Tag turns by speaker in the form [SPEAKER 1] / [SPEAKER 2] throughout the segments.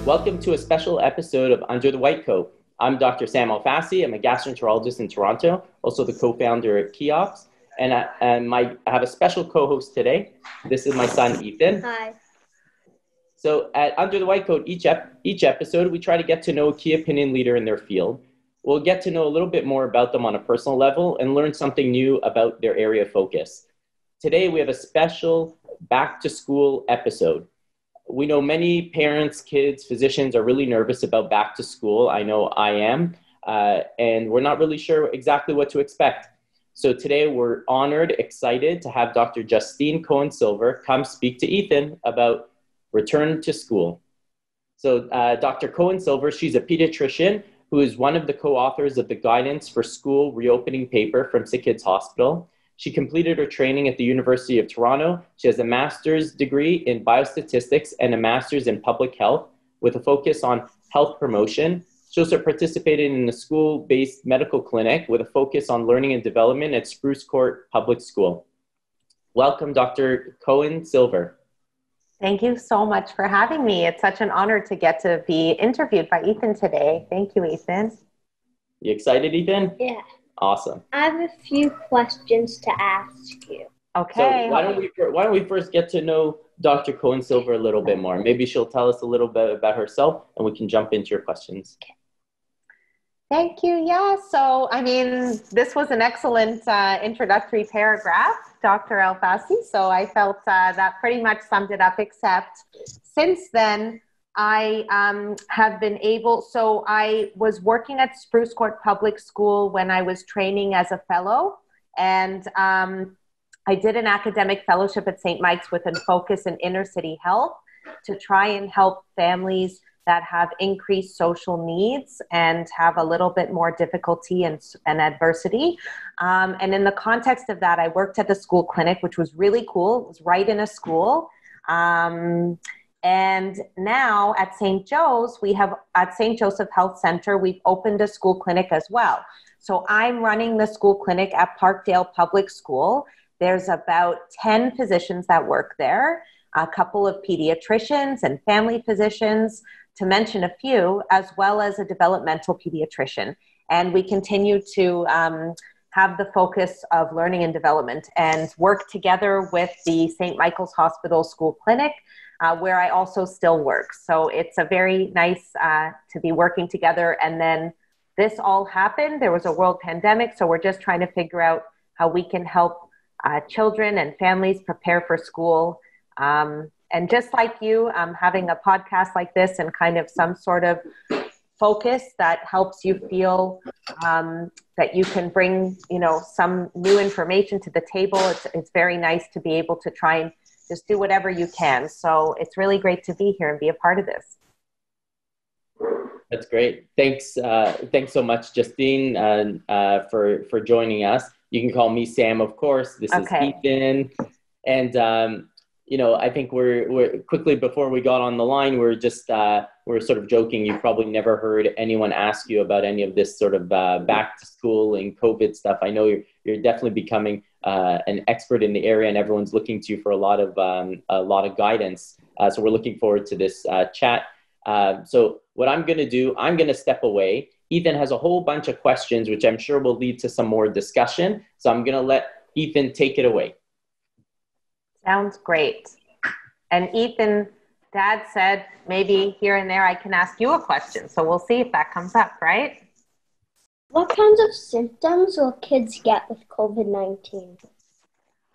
[SPEAKER 1] Welcome to a special episode of Under the White Coat. I'm Dr. Sam Elfassy. I'm a gastroenterologist in Toronto, also the co-founder at Keops. And I have a special co-host today. This is my son, Ethan.
[SPEAKER 2] Hi.
[SPEAKER 1] So at Under the White Coat, each episode, we try to get to know a key opinion leader in their field. We'll get to know a little bit more about them on a personal level and learn something new about their area of focus. Today, we have a special back-to-school episode. We know many parents, kids, physicians are really nervous about back to school. I know I am, and we're not really sure exactly what to expect. So today we're honored, excited to have Dr. Justine Cohen-Silver come speak to Ethan about return to school. So Dr. Cohen-Silver, she's a pediatrician who is one of the co-authors of the Guidance for School Reopening paper from Sick Kids Hospital. She completed her training at the University of Toronto. She has a master's degree in biostatistics and a master's in public health with a focus on health promotion. She also participated in a school-based medical clinic with a focus on learning and development at Spruce Court Public School. Welcome, Dr. Cohen-Silver.
[SPEAKER 3] Thank you so much for having me. It's such an honor to get to be interviewed by Ethan today. Thank you, Ethan.
[SPEAKER 1] You excited, Ethan?
[SPEAKER 2] Yeah.
[SPEAKER 1] Awesome.
[SPEAKER 2] I have a few questions to ask you.
[SPEAKER 3] Okay.
[SPEAKER 1] So why don't we first get to know Dr. Cohen-Silver a little bit more? Maybe she'll tell us a little bit about herself and we can jump into your questions.
[SPEAKER 3] Thank you. Yeah. So, this was an excellent introductory paragraph, Dr. Elfassy. So I felt that pretty much summed it up, except since then, I have been able, so I was working at Spruce Court Public School when I was training as a fellow, and I did an academic fellowship at St. Mike's with a focus in inner city health to try and help families that have increased social needs and have a little bit more difficulty and adversity. And in the context of that, I worked at the school clinic, which was really cool. It was right in a school. And now at St. Joseph Health Center, we've opened a school clinic as well. So I'm running the school clinic at Parkdale Public School. There's about 10 physicians that work there, a couple of pediatricians and family physicians, to mention a few, as well as a developmental pediatrician. And we continue to have the focus of learning and development and work together with the St. Michael's Hospital School Clinic, where I also still work. So it's a very nice to be working together. And then this all happened. There was a world pandemic. So we're just trying to figure out how we can help children and families prepare for school. And just like you, having a podcast like this and kind of some sort of focus that helps you feel that you can bring, some new information to the table. It's very nice to be able to try and just do whatever you can. So it's really great to be here and be a part of this.
[SPEAKER 1] That's great. Thanks so much, Justine, for joining us. You can call me Sam, of course. This is Ethan. And, I think we're quickly before we got on the line, we're sort of joking. You've probably never heard anyone ask you about any of this sort of back to school and COVID stuff. I know you're definitely becoming an expert in the area, and everyone's looking to you for a lot of guidance. So we're looking forward to this chat. So what I'm going to do, I'm going to step away. Ethan has a whole bunch of questions, which I'm sure will lead to some more discussion. So I'm going to let Ethan take it away.
[SPEAKER 3] Sounds great. And Ethan, Dad said maybe here and there I can ask you a question. So we'll see if that comes up, right?
[SPEAKER 2] What kinds of symptoms will kids get with COVID-19?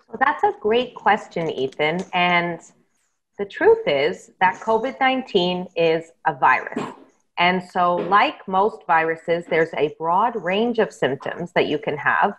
[SPEAKER 3] Well, that's a great question, Ethan. And the truth is that COVID-19 is a virus. And so like most viruses, there's a broad range of symptoms that you can have,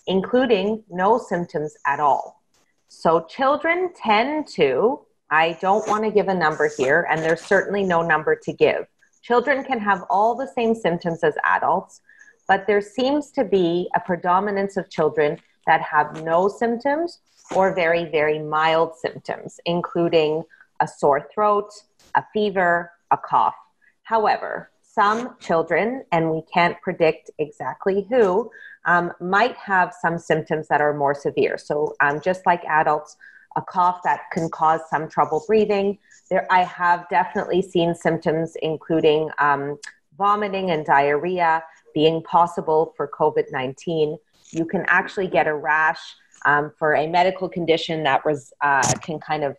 [SPEAKER 3] including no symptoms at all. So children tend to, I don't want to give a number here, and there's certainly no number to give. Children can have all the same symptoms as adults, but there seems to be a predominance of children that have no symptoms or very, very mild symptoms, including a sore throat, a fever, a cough. However, some children, and we can't predict exactly who, might have some symptoms that are more severe. So just like adults, a cough that can cause some trouble breathing. I have definitely seen symptoms including vomiting and diarrhea being possible for COVID-19. You can actually get a rash for a medical condition that can kind of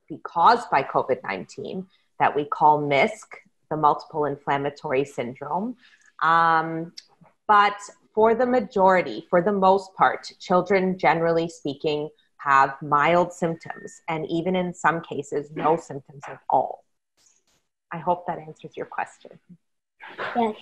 [SPEAKER 3] be caused by COVID-19 that we call MISC, the multiple inflammatory syndrome. But for the majority, for the most part, children, generally speaking, have mild symptoms, and even in some cases, no symptoms at all. I hope that answers your question.
[SPEAKER 2] Yes.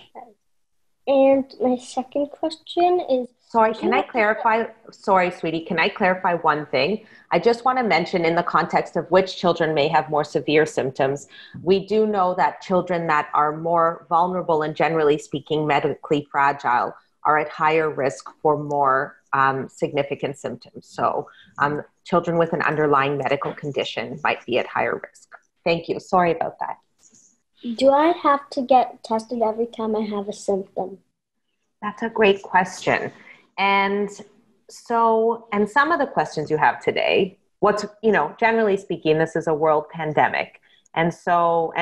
[SPEAKER 2] And my second question is...
[SPEAKER 3] Sorry, can I clarify? Sorry, sweetie, can I clarify one thing? I just want to mention in the context of which children may have more severe symptoms, we do know that children that are more vulnerable and generally speaking medically fragile are at higher risk for more significant symptoms. So children with an underlying medical condition might be at higher risk. Thank you. Sorry about that.
[SPEAKER 2] Do I have to get tested every time I have a symptom?
[SPEAKER 3] That's a great question. And some of the questions you have today, generally speaking, this is a world pandemic. And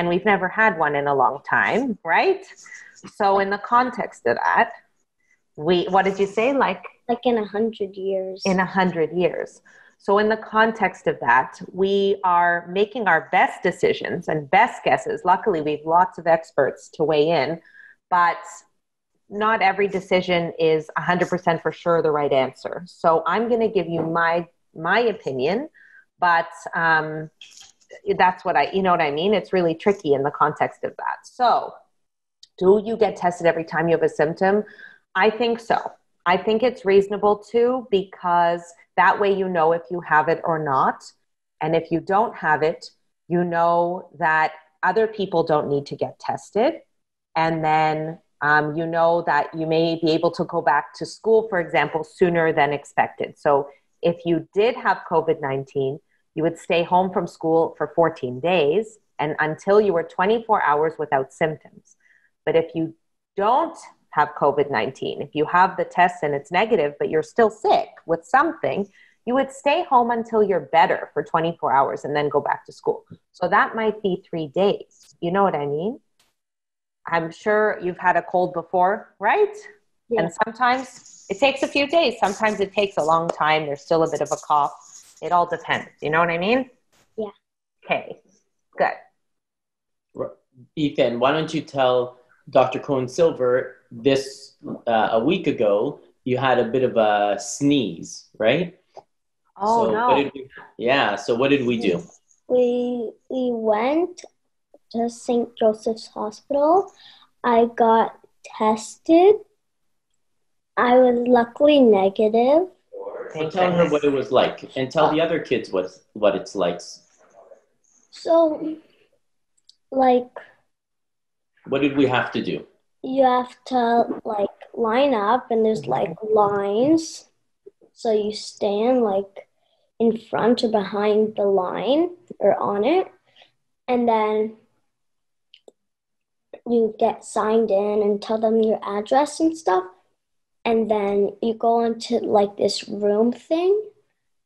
[SPEAKER 3] we've never had one in a long time, right? So in the context of that, what did you say? Like
[SPEAKER 2] in 100 years.
[SPEAKER 3] In 100 years. So in the context of that, we are making our best decisions and best guesses. Luckily, we have lots of experts to weigh in, but not every decision is 100% for sure the right answer. So I'm going to give you my opinion, but that's you know what I mean? It's really tricky in the context of that. So do you get tested every time you have a symptom? I think so. I think it's reasonable too, because that way you know if you have it or not. And if you don't have it, you know that other people don't need to get tested. And then you know that you may be able to go back to school, for example, sooner than expected. So if you did have COVID-19, you would stay home from school for 14 days and until you were 24 hours without symptoms. But if you don't have COVID-19, if you have the test and it's negative, but you're still sick with something, you would stay home until you're better for 24 hours and then go back to school. So that might be 3 days. You know what I mean? I'm sure you've had a cold before, right? Yeah. And sometimes it takes a few days. Sometimes it takes a long time. There's still a bit of a cough. It all depends. You know what I mean?
[SPEAKER 2] Yeah.
[SPEAKER 3] Okay, good.
[SPEAKER 1] Ethan, why don't you tell Dr. Cohen-Silver this a week ago, you had a bit of a sneeze, right?
[SPEAKER 3] Oh,
[SPEAKER 1] so
[SPEAKER 3] no.
[SPEAKER 1] So what did we do?
[SPEAKER 2] We went to St. Joseph's Hospital. I got tested. I was luckily negative.
[SPEAKER 1] So tell her what it was like, and tell the other kids what it's like.
[SPEAKER 2] So,
[SPEAKER 1] what did we have to do?
[SPEAKER 2] You have to line up, and there's lines. So you stand in front or behind the line or on it, and then you get signed in and tell them your address and stuff. And then you go into this room thing,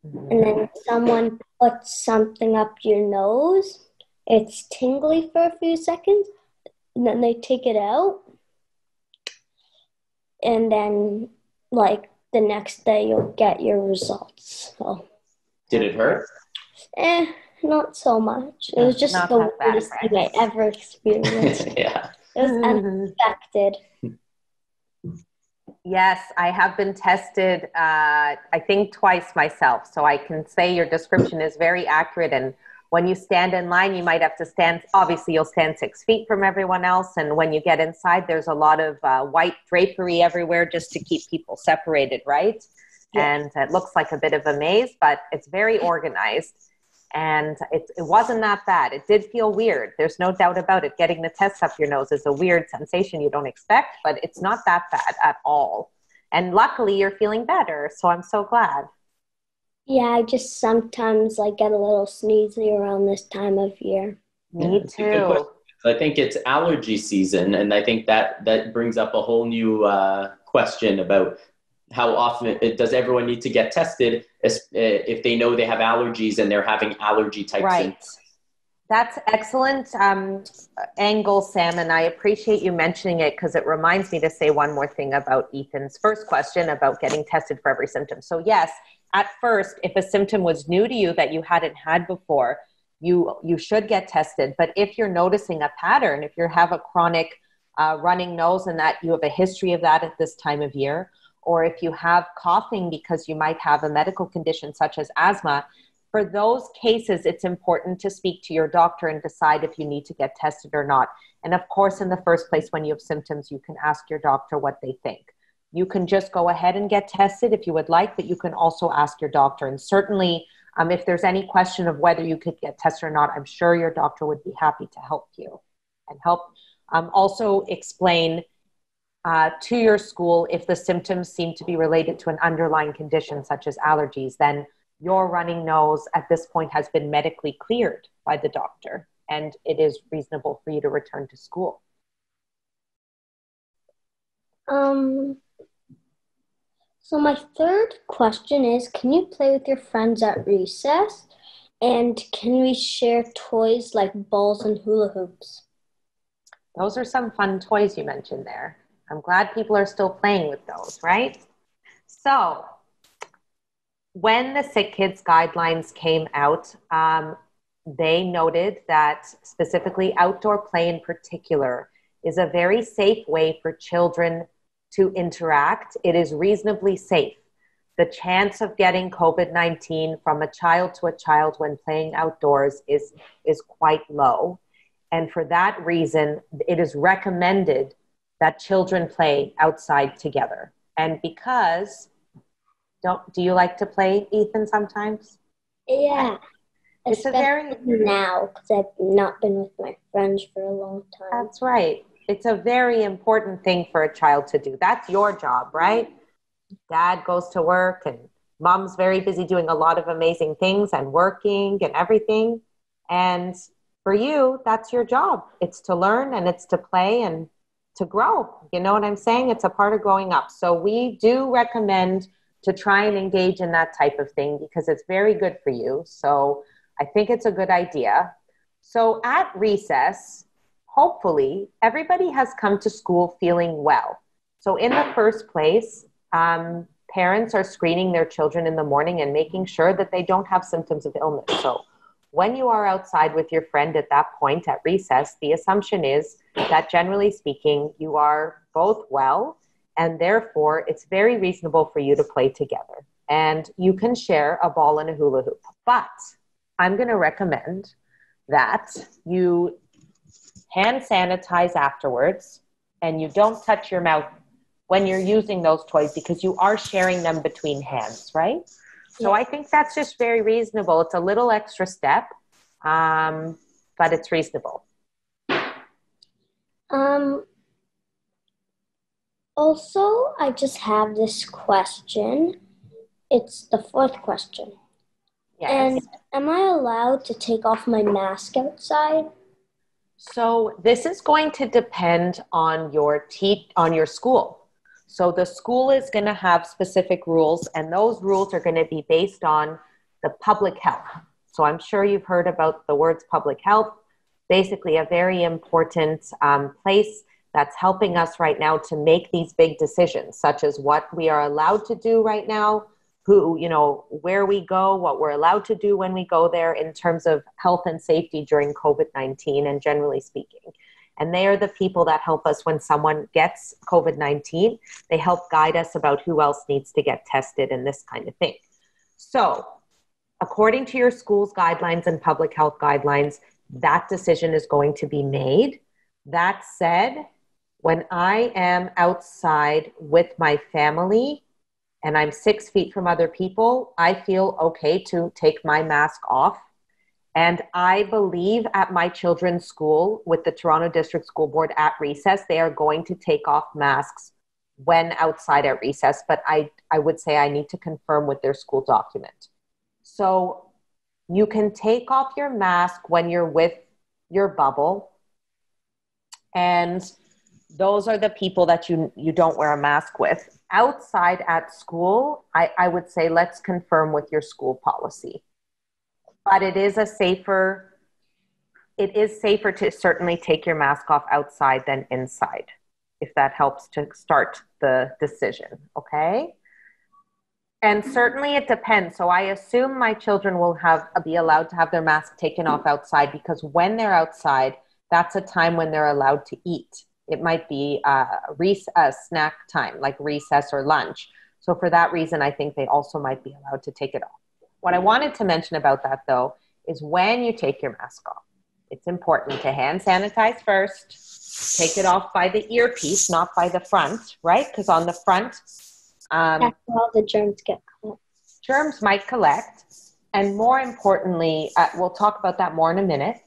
[SPEAKER 2] and then someone puts something up your nose. It's tingly for a few seconds, and then they take it out. And then the next day you'll get your results. So
[SPEAKER 1] did it hurt?
[SPEAKER 2] Not so much. It was just the weirdest thing I ever experienced.
[SPEAKER 1] Yeah.
[SPEAKER 2] It was unexpected.
[SPEAKER 3] Yes, I have been tested, I think twice myself. So I can say your description is very accurate. And when you stand in line, you might have to obviously you'll stand 6 feet from everyone else. And when you get inside, there's a lot of white drapery everywhere just to keep people separated, right? Yeah. And it looks like a bit of a maze, but it's very organized. And it wasn't that bad. It did feel weird. There's no doubt about it. Getting the test up your nose is a weird sensation you don't expect, but it's not that bad at all. And luckily, you're feeling better, so I'm so glad.
[SPEAKER 2] Yeah, I just sometimes get a little sneezy around this time of year.
[SPEAKER 3] Me too.
[SPEAKER 1] I think it's allergy season, and I think that brings up a whole new question about how often does everyone need to get tested if they know they have allergies and they're having allergy type symptoms?
[SPEAKER 3] That's excellent angle, Sam, and I appreciate you mentioning it because it reminds me to say one more thing about Ethan's first question about getting tested for every symptom. So yes, at first, if a symptom was new to you that you hadn't had before, you should get tested. But if you're noticing a pattern, if you have a chronic running nose and that you have a history of that at this time of year, or if you have coughing because you might have a medical condition such as asthma, for those cases, it's important to speak to your doctor and decide if you need to get tested or not. And of course, in the first place, when you have symptoms, you can ask your doctor what they think. You can just go ahead and get tested if you would like, but you can also ask your doctor. And certainly, if there's any question of whether you could get tested or not, I'm sure your doctor would be happy to help you and help also explain to your school if the symptoms seem to be related to an underlying condition such as allergies, then your running nose at this point has been medically cleared by the doctor and it is reasonable for you to return to school.
[SPEAKER 2] So my third question is, can you play with your friends at recess? And can we share toys like balls and hula hoops?
[SPEAKER 3] Those are some fun toys you mentioned there. I'm glad people are still playing with those, right? So when the Sick Kids guidelines came out, they noted that specifically outdoor play in particular is a very safe way for children to interact. It is reasonably safe. The chance of getting COVID-19 from a child to a child when playing outdoors is quite low. And for that reason, it is recommended that children play outside together. And because, do you like to play, Ethan, sometimes?
[SPEAKER 2] Yeah.
[SPEAKER 3] It's a very
[SPEAKER 2] now because I've not been with my friends for a long time.
[SPEAKER 3] That's right. It's a very important thing for a child to do. That's your job, right? Dad goes to work and mom's very busy doing a lot of amazing things and working and everything. And for you, that's your job. It's to learn and it's to play and to grow. You know what I'm saying? It's a part of growing up. So we do recommend to try and engage in that type of thing because it's very good for you. So I think it's a good idea. So at recess, hopefully everybody has come to school feeling well. So in the first place, parents are screening their children in the morning and making sure that they don't have symptoms of illness. So when you are outside with your friend at that point at recess, the assumption is that generally speaking, you are both well, and therefore it's very reasonable for you to play together. And you can share a ball and a hula hoop. But I'm going to recommend that you hand sanitize afterwards and you don't touch your mouth when you're using those toys because you are sharing them between hands, right? So I think that's just very reasonable. It's a little extra step, but it's reasonable.
[SPEAKER 2] Also, I just have this question. It's the fourth question.
[SPEAKER 3] Yes.
[SPEAKER 2] And am I allowed to take off my mask outside?
[SPEAKER 3] So this is going to depend on your school. So the school is going to have specific rules, and those rules are going to be based on the public health. So I'm sure you've heard about the words public health, basically a very important place that's helping us right now to make these big decisions, such as what we are allowed to do right now, where we go, what we're allowed to do when we go there in terms of health and safety during COVID-19 and generally speaking. And they are the people that help us when someone gets COVID-19. They help guide us about who else needs to get tested and this kind of thing. So according to your school's guidelines and public health guidelines, that decision is going to be made. That said, when I am outside with my family and I'm 6 feet from other people, I feel okay to take my mask off. And I believe at my children's school with the Toronto District School Board at recess, they are going to take off masks when outside at recess, but I would say I need to confirm with their school document. So you can take off your mask when you're with your bubble. And those are the people that you don't wear a mask with. outside at school, I would say let's confirm with your school policy. But it is safer to certainly take your mask off outside than inside, if that helps to start the decision, okay? And certainly it depends. So I assume my children will be allowed to have their mask taken off outside, because when they're outside, that's a time when they're allowed to eat. It might be a snack time, like recess or lunch. So for that reason, I think they also might be allowed to take it off. What I wanted to mention about that, though, is when you take your mask off, it's important to hand sanitize first. Take it off by the earpiece, not by the front, right? Because on the front,
[SPEAKER 2] that's where all the germs get caught.
[SPEAKER 3] Germs might collect. And more importantly, we'll talk about that more in a minute.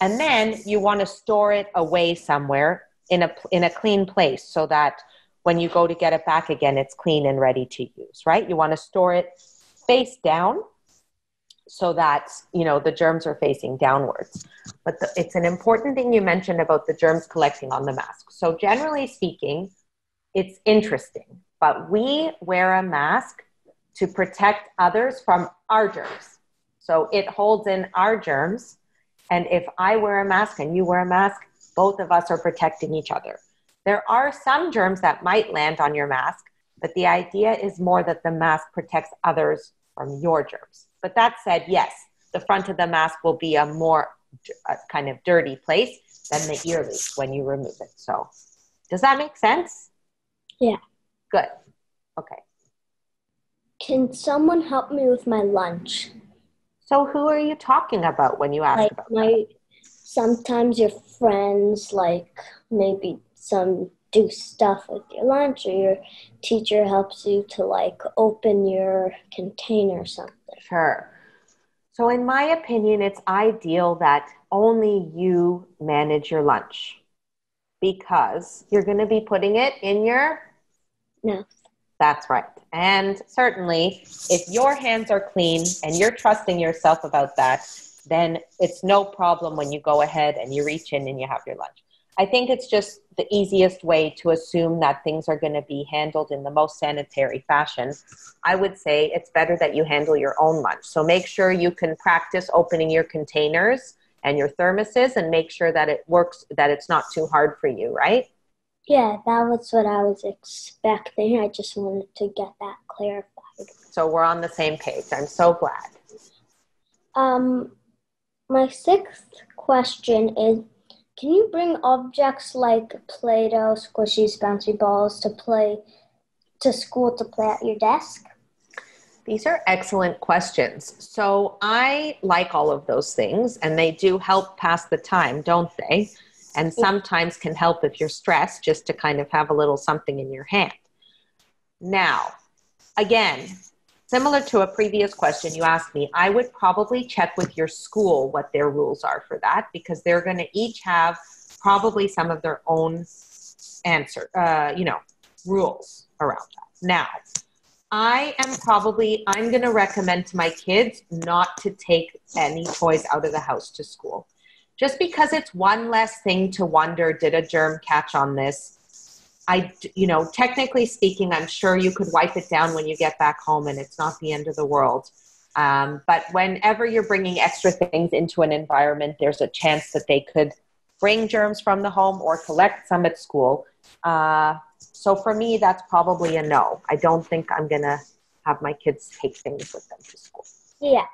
[SPEAKER 3] And then you want to store it away somewhere in a clean place, so that when you go to get it back again, it's clean and ready to use, right? You want to store it face down so that, the germs are facing downwards. But it's an important thing you mentioned about the germs collecting on the mask. So generally speaking, it's interesting, but we wear a mask to protect others from our germs. So it holds in our germs. And if I wear a mask and you wear a mask, both of us are protecting each other. There are some germs that might land on your mask, but the idea is more that the mask protects others from your germs. But that said, yes, the front of the mask will be a more kind of dirty place than the ear loop when you remove it. So does that make sense?
[SPEAKER 2] Yeah.
[SPEAKER 3] Good. Okay.
[SPEAKER 2] Can someone help me with my lunch?
[SPEAKER 3] So who are you talking about when you ask about that?
[SPEAKER 2] Sometimes your friends, like maybe some do stuff with your lunch, or your teacher helps you to like open your container or something.
[SPEAKER 3] Sure. So in my opinion, it's ideal that only you manage your lunch, because you're going to be putting it in your
[SPEAKER 2] mouth.
[SPEAKER 3] That's right. And certainly if your hands are clean and you're trusting yourself about that, then it's no problem when you go ahead and you reach in and you have your lunch. I think it's just the easiest way to assume that things are going to be handled in the most sanitary fashion. I would say it's better that you handle your own lunch. So make sure you can practice opening your containers and your thermoses, and make sure that it works, that it's not too hard for you, right?
[SPEAKER 2] Yeah, that was what I was expecting. I just wanted to get that clarified.
[SPEAKER 3] So we're on the same page. I'm so glad.
[SPEAKER 2] My sixth question is, can you bring objects like Play-Doh, squishies, bouncy balls to school to play at your desk?
[SPEAKER 3] These are excellent questions. So I like all of those things, and they do help pass the time, don't they? And sometimes can help if you're stressed, just to kind of have a little something in your hand. Now, again, similar to a previous question you asked me, I would probably check with your school what their rules are for that, because they're going to each have probably some of their own rules around that. Now, I'm going to recommend to my kids not to take any toys out of the house to school. Just because it's one less thing to wonder, did a germ catch on this? Technically speaking, I'm sure you could wipe it down when you get back home and it's not the end of the world. But whenever you're bringing extra things into an environment, there's a chance that they could bring germs from the home or collect some at school. So for me, that's probably a no. I don't think I'm going to have my kids take things with them to school.
[SPEAKER 2] Yeah,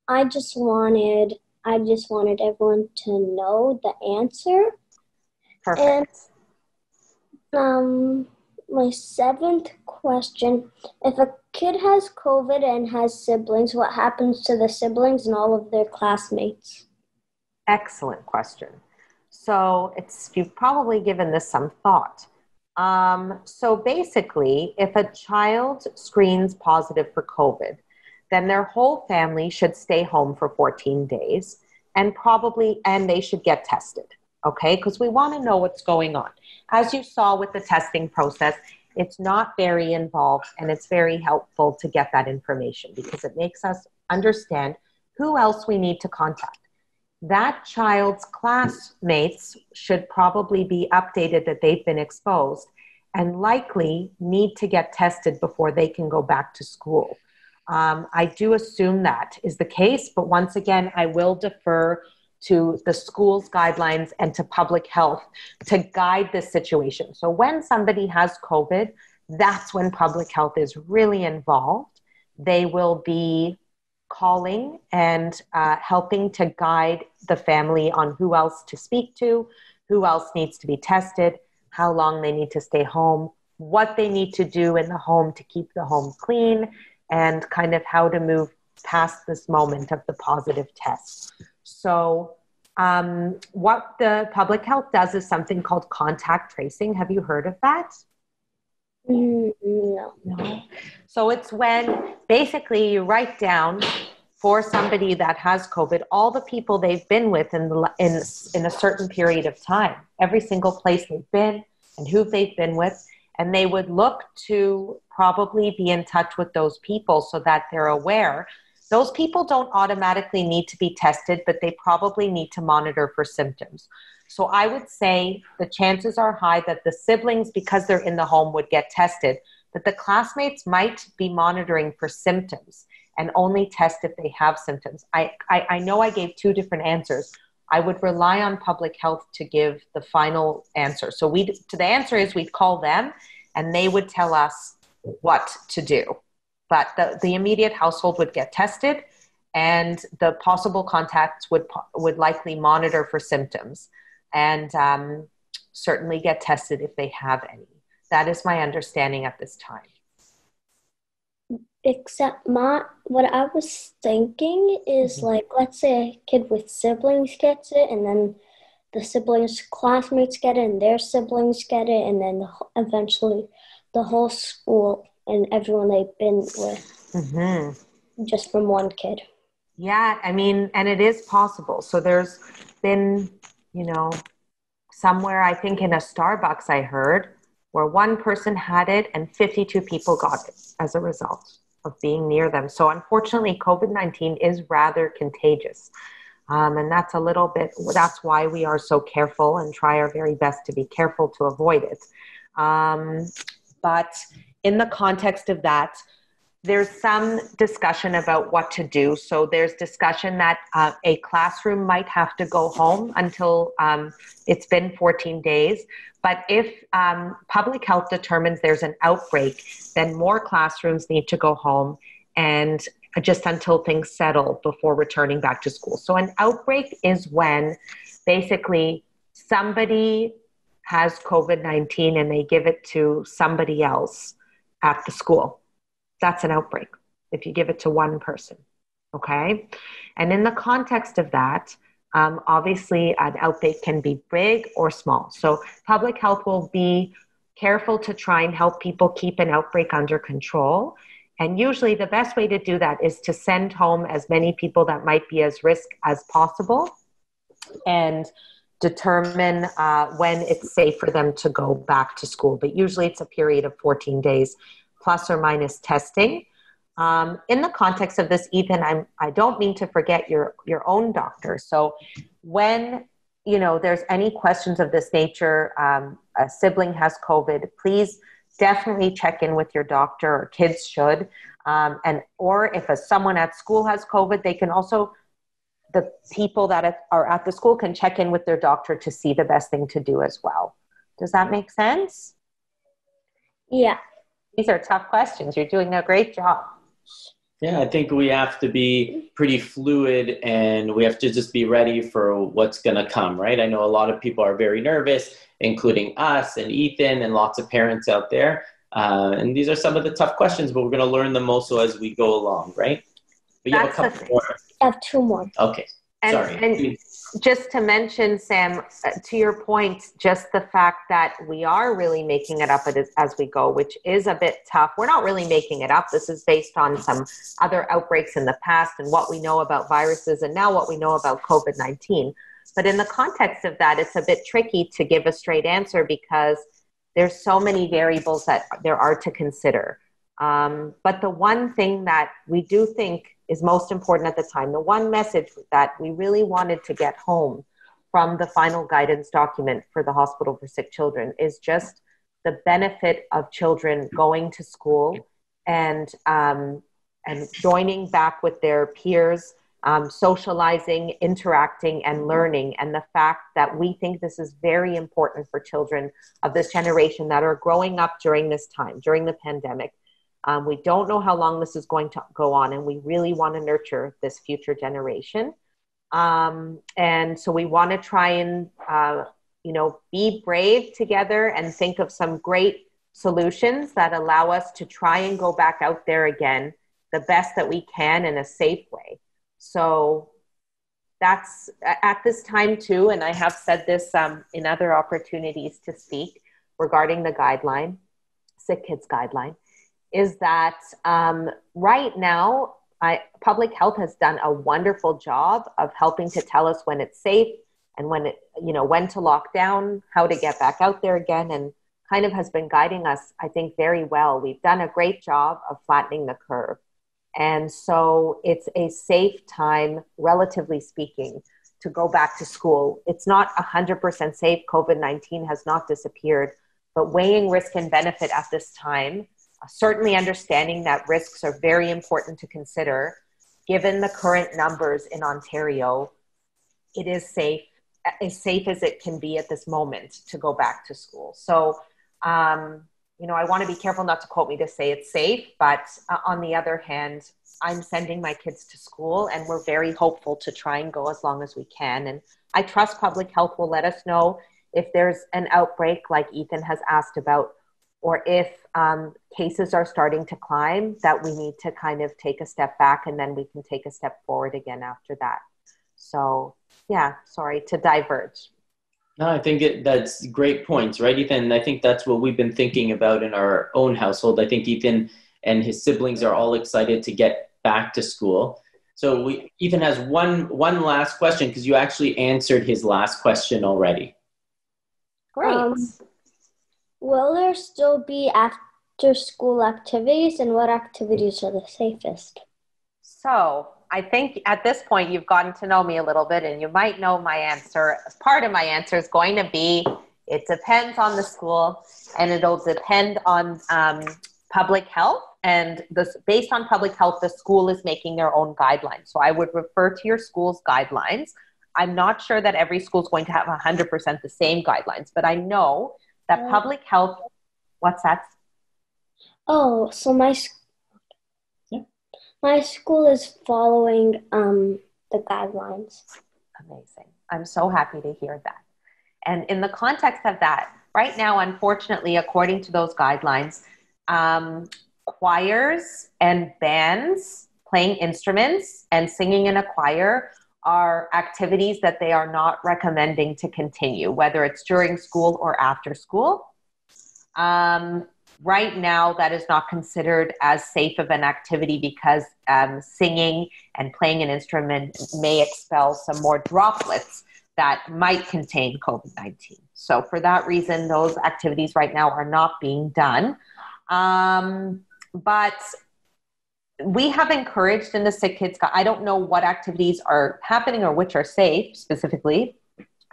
[SPEAKER 2] I just wanted everyone to know the answer.
[SPEAKER 3] Perfect.
[SPEAKER 2] And my seventh question, if a kid has COVID and has siblings, what happens to the siblings and all of their classmates?
[SPEAKER 3] Excellent question. So you've probably given this some thought. So basically, if a child screens positive for COVID, then their whole family should stay home for 14 days and they should get tested. Okay, because we want to know what's going on. As you saw with the testing process, it's not very involved, and it's very helpful to get that information because it makes us understand who else we need to contact. That child's classmates should probably be updated that they've been exposed, and likely need to get tested before they can go back to school. I do assume that is the case, but once again, I will defer to the school's guidelines and to public health to guide this situation. So when somebody has COVID, that's when public health is really involved. They will be calling and helping to guide the family on who else to speak to, who else needs to be tested, how long they need to stay home, what they need to do in the home to keep the home clean, and kind of how to move past this moment of the positive test. So what the public health does is something called contact tracing. Have you heard of that?
[SPEAKER 2] No.
[SPEAKER 3] So it's when basically you write down for somebody that has COVID, all the people they've been with in a certain period of time, every single place they've been and who they've been with. And they would look to probably be in touch with those people so that they're aware. Those people don't automatically need to be tested, but they probably need to monitor for symptoms. So I would say the chances are high that the siblings, because they're in the home, would get tested, but the classmates might be monitoring for symptoms and only test if they have symptoms. I know I gave two different answers. I would rely on public health to give the final answer. So the answer is we'd call them and they would tell us what to do. But the immediate household would get tested and the possible contacts would likely monitor for symptoms and certainly get tested if they have any. That is my understanding at this time.
[SPEAKER 2] Except what I was thinking is like, let's say a kid with siblings gets it, and then the siblings' classmates get it, and their siblings get it, and then eventually the whole school and everyone they've been with, just from one kid.
[SPEAKER 3] Yeah, I mean, and it is possible. So there's been, somewhere I think in a Starbucks I heard where one person had it and 52 people got it as a result of being near them. So unfortunately, COVID-19 is rather contagious. And that's why we are so careful and try our very best to be careful to avoid it. But in the context of that, there's some discussion about what to do. So there's discussion that a classroom might have to go home until it's been 14 days. But if public health determines there's an outbreak, then more classrooms need to go home and just until things settle before returning back to school. So an outbreak is when basically somebody has COVID-19 and they give it to somebody else at the school. That's an outbreak if you give it to one person, okay? And in the context of that, obviously an outbreak can be big or small. So public health will be careful to try and help people keep an outbreak under control. And usually the best way to do that is to send home as many people that might be as risk as possible and determine when it's safe for them to go back to school. But usually it's a period of 14 days plus or minus testing. In the context of this, Ethan, I don't mean to forget your own doctor. So when there's any questions of this nature, a sibling has COVID, please definitely check in with your doctor, or kids should. Or if someone at school has COVID, they can also, the people that are at the school can check in with their doctor to see the best thing to do as well. Does that make sense?
[SPEAKER 2] Yeah.
[SPEAKER 3] These are tough questions. You're doing a great job.
[SPEAKER 1] Yeah, I think we have to be pretty fluid and we have to just be ready for what's going to come, right? I know a lot of people are very nervous, including us and Ethan and lots of parents out there. And these are some of the tough questions, but we're going to learn them also as we go along, right? But you have a couple more.
[SPEAKER 2] I have two more.
[SPEAKER 1] Okay. Sorry.
[SPEAKER 3] And just to mention, Sam, to your point, just the fact that we are really making it up as we go, which is a bit tough. We're not really making it up. This is based on some other outbreaks in the past and what we know about viruses and now what we know about COVID-19. But in the context of that, it's a bit tricky to give a straight answer because there's so many variables that there are to consider. But the one thing that we do think is most important at the time, the one message that we really wanted to get home from the final guidance document for the Hospital for Sick Children is just the benefit of children going to school and joining back with their peers, socializing, interacting, and learning. And the fact that we think this is very important for children of this generation that are growing up during this time, during the pandemic. We don't know how long this is going to go on, and we really want to nurture this future generation. And so we want to try and, be brave together and think of some great solutions that allow us to try and go back out there again the best that we can in a safe way. So that's at this time too, and I have said this in other opportunities to speak regarding the guideline, Sick Kids Guideline, is that right now, public health has done a wonderful job of helping to tell us when it's safe and when to lock down, how to get back out there again, and kind of has been guiding us, I think, very well. We've done a great job of flattening the curve. And so it's a safe time, relatively speaking, to go back to school. It's not 100% safe. COVID-19 has not disappeared, but weighing risk and benefit at this time, certainly understanding that risks are very important to consider. Given the current numbers in Ontario, it is safe as it can be at this moment to go back to school. So, I want to be careful not to quote me to say it's safe, but on the other hand, I'm sending my kids to school and we're very hopeful to try and go as long as we can. And I trust public health will let us know if there's an outbreak like Ethan has asked about, or if cases are starting to climb, that we need to kind of take a step back and then we can take a step forward again after that. So yeah, sorry to diverge.
[SPEAKER 1] No, I think that's great points, right, Ethan? And I think that's what we've been thinking about in our own household. I think Ethan and his siblings are all excited to get back to school. So Ethan has one last question, because you actually answered his last question already.
[SPEAKER 3] Great.
[SPEAKER 2] Will there still be after school activities, and what activities are the safest?
[SPEAKER 3] So I think at this point you've gotten to know me a little bit and you might know my answer. Part of my answer is going to be, it depends on the school and it'll depend on public health. And based on public health, the school is making their own guidelines. So I would refer to your school's guidelines. I'm not sure that every school is going to have 100% the same guidelines, but I know that public health, what's that?
[SPEAKER 2] Oh, so my school is following the guidelines.
[SPEAKER 3] Amazing. I'm so happy to hear that. And in the context of that, right now, unfortunately, according to those guidelines, choirs and bands playing instruments and singing in a choir are activities that they are not recommending to continue, whether it's during school or after school. Right now, that is not considered as safe of an activity because singing and playing an instrument may expel some more droplets that might contain COVID-19. So for that reason, those activities right now are not being done. But we have encouraged in the Sick Kids Guide, I don't know what activities are happening or which are safe specifically.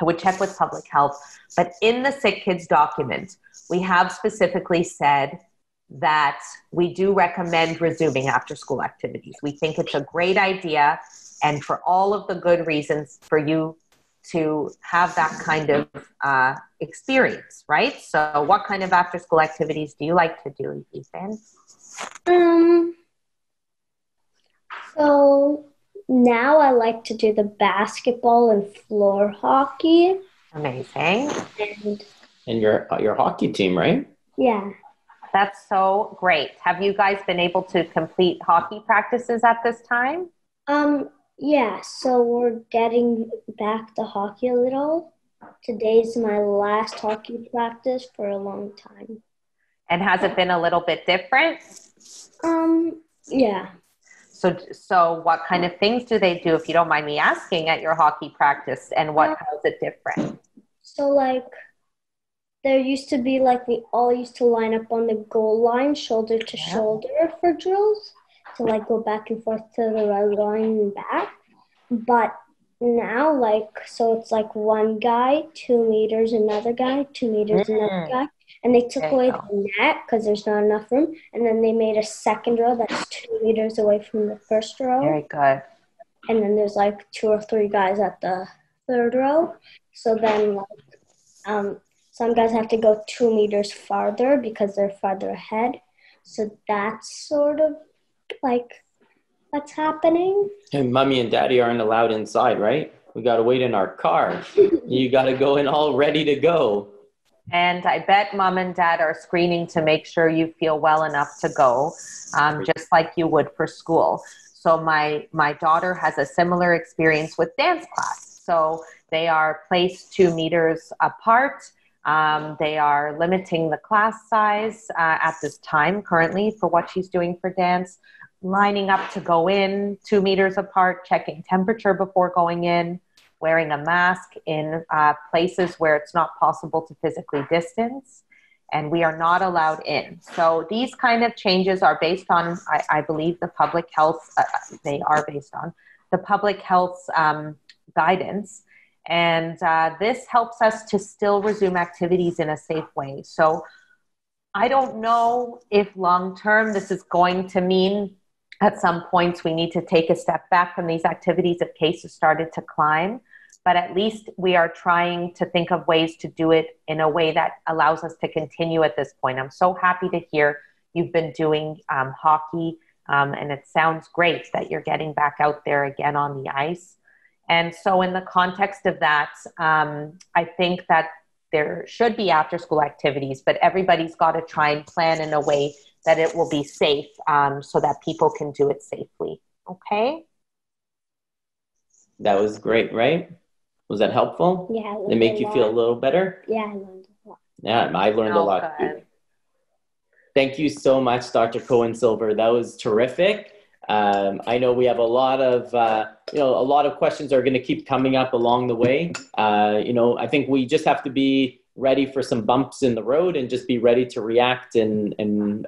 [SPEAKER 3] I would check with public health. But in the Sick Kids document, we have specifically said that we do recommend resuming after school activities. We think it's a great idea, and for all of the good reasons for you to have that kind of experience, right? So what kind of after school activities do you like to do, Ethan?
[SPEAKER 2] So now I like to do the basketball and floor hockey.
[SPEAKER 3] Amazing.
[SPEAKER 1] And your hockey team, right?
[SPEAKER 2] Yeah.
[SPEAKER 3] That's so great. Have you guys been able to complete hockey practices at this time?
[SPEAKER 2] Yeah, so we're getting back to hockey a little. Today's my last hockey practice for a long time.
[SPEAKER 3] And has it been a little bit different?
[SPEAKER 2] Yeah.
[SPEAKER 3] So what kind of things do they do, if you don't mind me asking, at your hockey practice, and how is it different?
[SPEAKER 2] So there used to be we all used to line up on the goal line, shoulder to shoulder for drills, to go back and forth to the red line and back. But now so it's one guy, 2 meters, another guy, 2 meters, another guy. And they took
[SPEAKER 3] There you
[SPEAKER 2] away
[SPEAKER 3] go.
[SPEAKER 2] the net because there's not enough room. And then they made a second row that's 2 meters away from the first row.
[SPEAKER 3] Very good.
[SPEAKER 2] And then there's like 2 or 3 guys at the third row. So then some guys have to go 2 meters farther because they're farther ahead. So that's sort of like what's happening.
[SPEAKER 1] And mommy and daddy aren't allowed inside, right? We got to wait in our car. You got to go in all ready to go.
[SPEAKER 3] And I bet mom and dad are screening to make sure you feel well enough to go, just like you would for school. So my daughter has a similar experience with dance class. So they are placed 2 meters apart. They are limiting the class size at this time currently for what she's doing for dance, lining up to go in 2 meters apart, checking temperature before going in, wearing a mask in places where it's not possible to physically distance, and we are not allowed in. So these kind of changes are based on, I believe, the public health, they are based on the public health guidance. And this helps us to still resume activities in a safe way. So I don't know if long-term this is going to mean at some points we need to take a step back from these activities if cases started to climb. But at least we are trying to think of ways to do it in a way that allows us to continue at this point. I'm so happy to hear you've been doing hockey, and it sounds great that you're getting back out there again on the ice. And so in the context of that, I think that there should be after-school activities, but everybody's got to try and plan in a way that it will be safe so that people can do it safely. Okay?
[SPEAKER 1] That was great, right? Was that helpful?
[SPEAKER 2] Yeah.
[SPEAKER 1] Did it make you feel a little better?
[SPEAKER 2] Yeah, I learned a lot.
[SPEAKER 1] Yeah, I learned a lot too. Thank you so much, Dr. Cohen-Silver. That was terrific. I know we have a lot of questions are going to keep coming up along the way. I think we just have to be ready for some bumps in the road and just be ready to react, and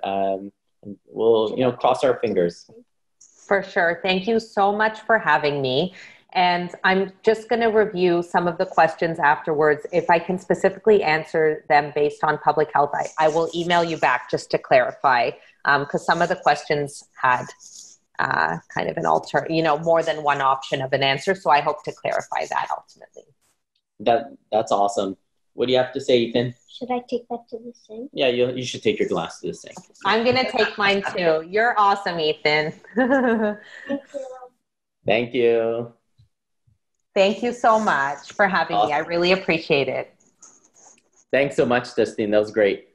[SPEAKER 1] we'll cross our fingers.
[SPEAKER 3] For sure. Thank you so much for having me. And I'm just going to review some of the questions afterwards. If I can specifically answer them based on public health, I will email you back just to clarify, because some of the questions had kind of an more than one option of an answer. So I hope to clarify that ultimately.
[SPEAKER 1] That's awesome. What do you have to say, Ethan?
[SPEAKER 2] Should I take that to the sink?
[SPEAKER 1] Yeah, you should take your glass to the sink.
[SPEAKER 3] I'm going to take mine too. You're awesome, Ethan.
[SPEAKER 2] Thank you.
[SPEAKER 1] Thank you.
[SPEAKER 3] Thank you so much for having me. I really appreciate it.
[SPEAKER 1] Thanks so much, Justine. That was great.